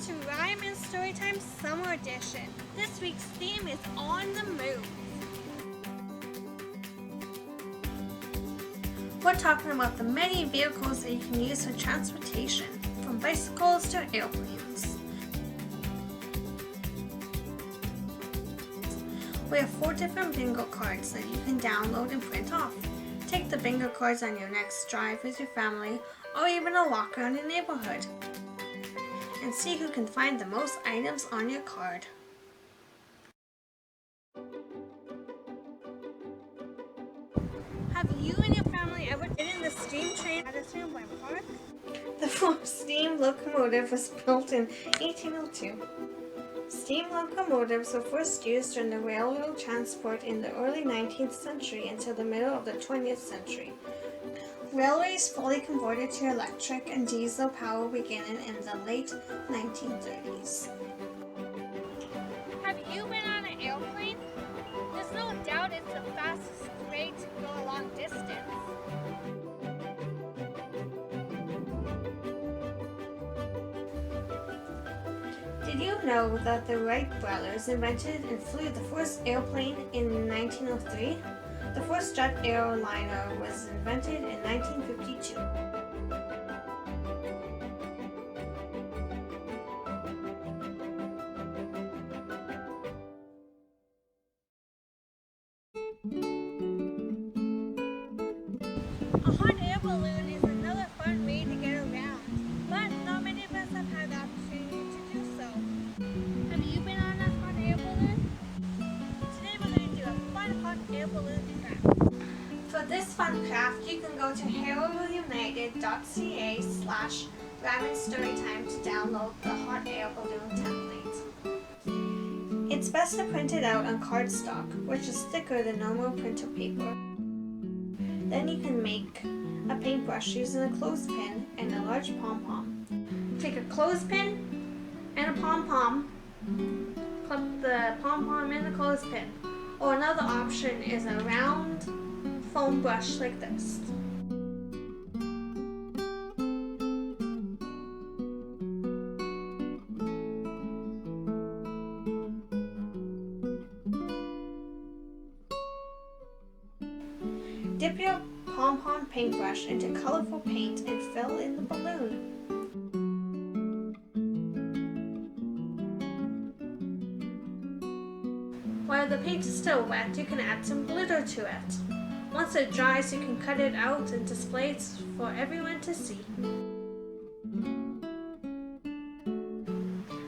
to Rhyme and Storytime Summer Edition. This week's theme is On the Move. We're talking about the many vehicles that you can use for transportation, from bicycles to airplanes. We have 4 different bingo cards that you can download and print off. Take the bingo cards on your next drive with your family or even a walk around the neighborhood and see who can find the most items on your card. Have you and your family ever ridden the steam train at Storytime Park? The first steam locomotive was built in 1802. Steam locomotives were first used during the railroad transport in the early 19th century until the middle of the 20th century. Railways fully converted to electric and diesel power beginning in the late 1930s. Have you been on an airplane? There's no doubt it's the fastest way to go a long distance. Did you know that the Wright brothers invented and flew the first airplane in 1903? The first jet airliner was invented in 1952. A hot air balloon is another fun way to get around, but not many of us have had the opportunity to do so. Have you been on a hot air balloon? Today we're going to do a fun hot air balloon craft. For this fun craft, you can go to harrowunited.ca/RhymeandStorytime to download the hot air balloon template. It's best to print it out on cardstock, which is thicker than normal printer paper. Then you can make a paintbrush using a clothespin and a large pom-pom. Take a clothespin and a pom-pom, clip the pom-pom in the clothespin. Or another option is a round foam brush like this. Dip your pom-pom paintbrush into colorful paint and fill in the balloon. While the paint is still wet, you can add some glitter to it. Once it dries, you can cut it out and display it for everyone to see.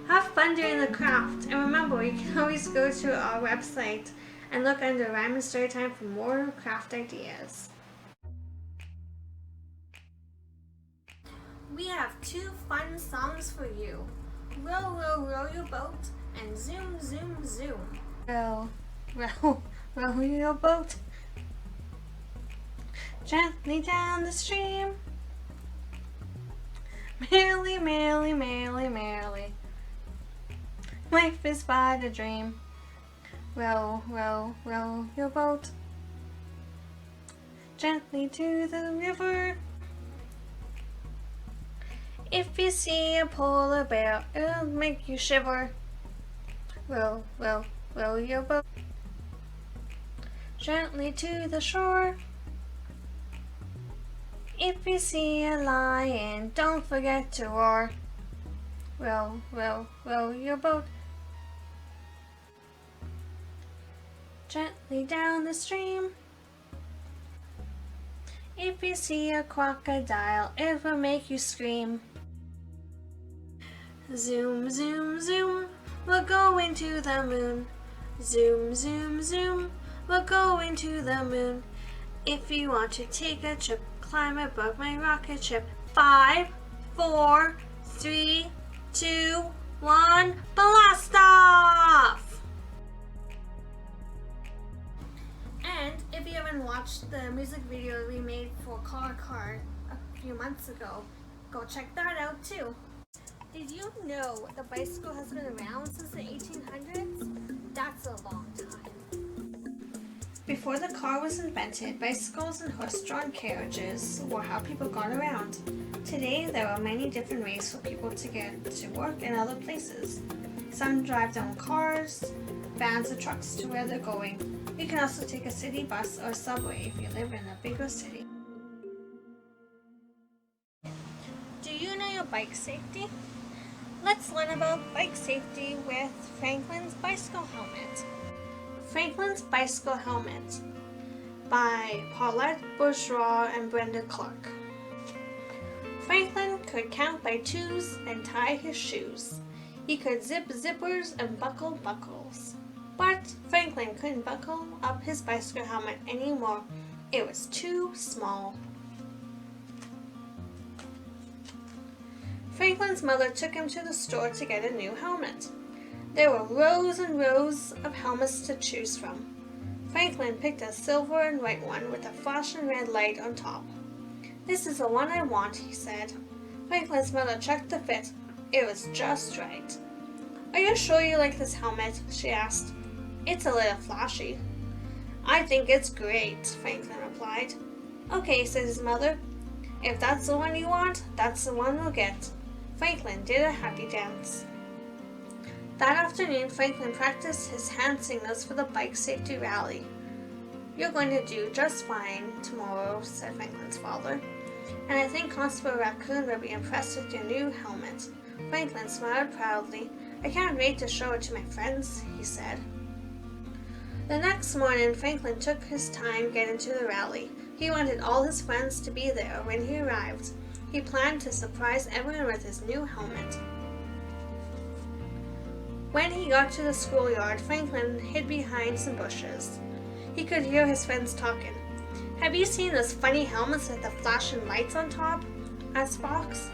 Have fun doing the craft, and remember, you can always go to our website and look under Rhyme and Storytime for more craft ideas. We have 2 fun songs for you. Row, row, row your boat, and zoom, zoom, zoom. Row, row, row your boat gently down the stream. Merrily, merrily, merrily, merrily. Life is but a dream. Row, row, row your boat gently to the river. If you see a polar bear, it'll make you shiver. Row, row, row your boat gently to the shore. If you see a lion, don't forget to roar. Row, row, row your boat gently down the stream. If you see a crocodile, it will make you scream. Zoom, zoom, zoom, we're going to the moon. Zoom, zoom, zoom, we're going to the moon. If you want to take a trip, climb above my rocket ship. 5, 4, 3, 2, 1, blast off! And if you haven't watched the music video we made for Car Car a few months ago, go check that out too. Did you know the bicycle has been around since the 1800s? That's a long time. Before the car was invented, bicycles and horse-drawn carriages were how people got around. Today, there are many different ways for people to get to work and other places. Some drive their own cars, vans or trucks to where they're going. You can also take a city bus or subway if you live in a bigger city. Do you know your bike safety? Let's learn about bike safety with Franklin's Bicycle Helmet. Franklin's Bicycle Helmet by Paulette Bourgeois and Brenda Clark. Franklin could count by twos and tie his shoes. He could zip zippers and buckle buckles. But Franklin couldn't buckle up his bicycle helmet anymore. It was too small. Franklin's mother took him to the store to get a new helmet. There were rows and rows of helmets to choose from. Franklin picked a silver and white one with a flashing red light on top. "This is the one I want," he said. Franklin's mother checked the fit. It was just right. "Are you sure you like this helmet?" she asked. "It's a little flashy." "I think it's great," Franklin replied. "Okay," said his mother. "If that's the one you want, that's the one we'll get." Franklin did a happy dance. That afternoon, Franklin practiced his hand signals for the bike safety rally. "You're going to do just fine tomorrow," said Franklin's father. "And I think Constable Raccoon will be impressed with your new helmet." Franklin smiled proudly. "I can't wait to show it to my friends," he said. The next morning, Franklin took his time getting to the rally. He wanted all his friends to be there when he arrived. He planned to surprise everyone with his new helmet. When he got to the schoolyard, Franklin hid behind some bushes. He could hear his friends talking. "Have you seen those funny helmets with the flashing lights on top?" asked Fox.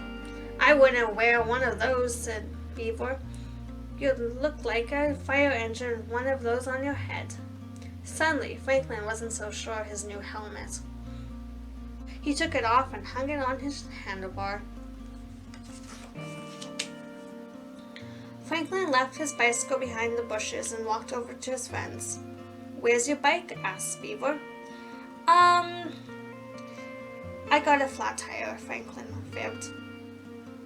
"I wouldn't wear one of those," said Beaver. "You'd look like a fire engine with one of those on your head." Suddenly, Franklin wasn't so sure of his new helmet. He took it off and hung it on his handlebar. Franklin left his bicycle behind the bushes and walked over to his friends. "Where's your bike?" asked Beaver. I got a flat tire," Franklin fibbed.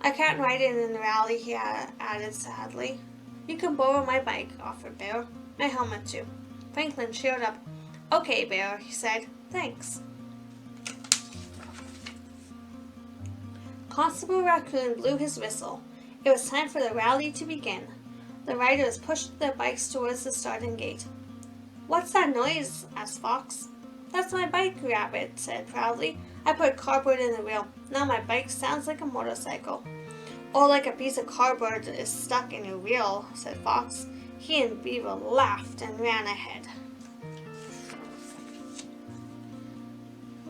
"I can't ride it in the rally," he added sadly. "You can borrow my bike," offered Bear. "My helmet too." Franklin cheered up. "Okay, Bear," he said. "Thanks." Constable Raccoon blew his whistle. It was time for the rally to begin. The riders pushed their bikes towards the starting gate. "What's that noise?" asked Fox. "That's my bike," Rabbit said proudly. "I put cardboard in the wheel. Now my bike sounds like a motorcycle." "Or like a piece of cardboard is stuck in your wheel," said Fox. He and Beaver laughed and ran ahead.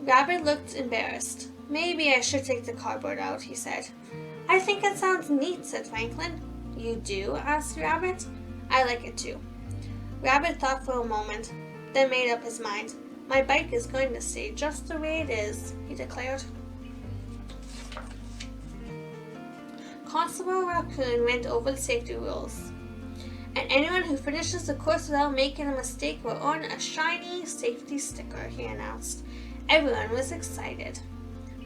Rabbit looked embarrassed. "Maybe I should take the cardboard out," he said. "I think it sounds neat," said Franklin. "You do?" asked Rabbit. "I like it too." Rabbit thought for a moment, then made up his mind. "My bike is going to stay just the way it is," he declared. Constable Raccoon went over the safety rules. "And anyone who finishes the course without making a mistake will earn a shiny safety sticker," he announced. Everyone was excited.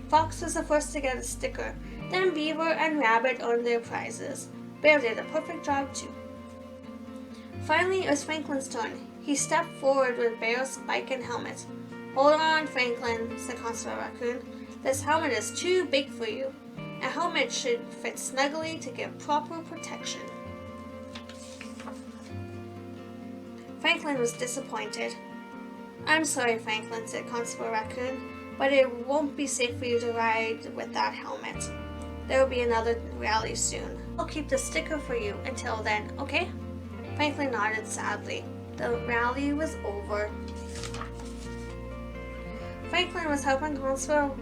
Fox was the first to get a sticker. Then Beaver and Rabbit earned their prizes. Bear did a perfect job too. Finally, it was Franklin's turn. He stepped forward with Bear's bike and helmet. "Hold on, Franklin," said Constable Raccoon. "This helmet is too big for you. A helmet should fit snugly to give proper protection." Franklin was disappointed. "I'm sorry, Franklin," said Constable Raccoon, "but it won't be safe for you to ride with that helmet. There will be another rally soon. I'll keep the sticker for you until then, okay?" Franklin nodded sadly. The rally was over. Franklin was helping Constable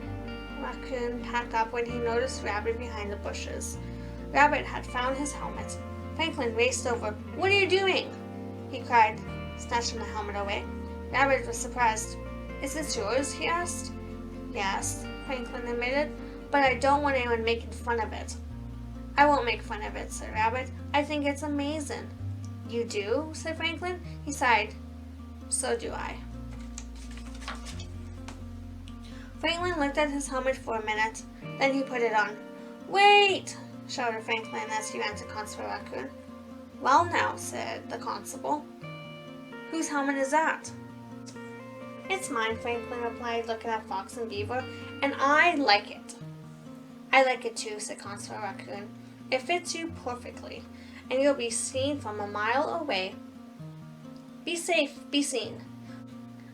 Raccoon pack up when he noticed Rabbit behind the bushes. Rabbit had found his helmet. Franklin raced over. "What are you doing?" he cried, snatching the helmet away. Rabbit was surprised. "Is this yours?" he asked. "Yes," Franklin admitted, "but I don't want anyone making fun of it." "I won't make fun of it," said Rabbit. "I think it's amazing." "You do?" said Franklin. He sighed. "So do I." Franklin looked at his helmet for a minute, then he put it on. "Wait!" shouted Franklin as he ran to Constable Raccoon. "Well now," said the constable. "Whose helmet is that?" "It's mine," Franklin replied, looking at Fox and Beaver, "and I like it." "I like it too," said Constable Raccoon. "It fits you perfectly, and you'll be seen from a mile away. Be safe, be seen."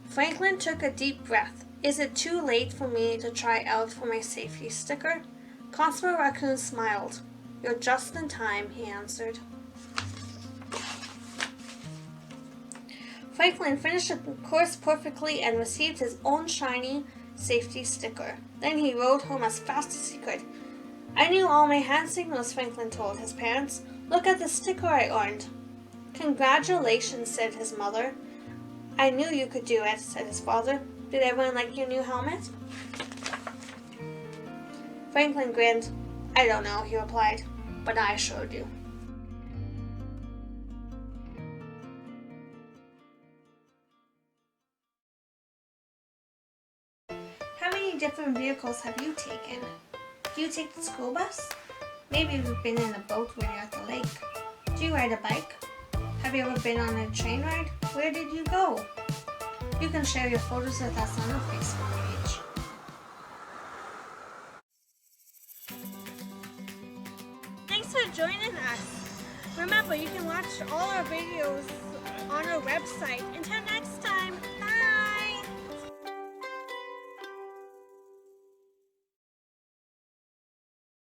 Franklin took a deep breath. "Is it too late for me to try out for my safety sticker?" Constable Raccoon smiled. "You're just in time," he answered. Franklin finished the course perfectly and received his own shiny safety sticker. Then he rode home as fast as he could. "I knew all my hand signals," Franklin told his parents. "Look at the sticker I earned." "Congratulations," said his mother. "I knew you could do it," said his father. "Did everyone like your new helmet?" Franklin grinned. "I don't know," he replied, "but I sure do." How many different vehicles have you taken? Do you take the school bus? Maybe you've been in a boat when you're at the lake. Do you ride a bike? Have you ever been on a train ride? Where did you go? You can share your photos with us on our Facebook page. Thanks for joining us. Remember, you can watch all our videos on our website. Until next time.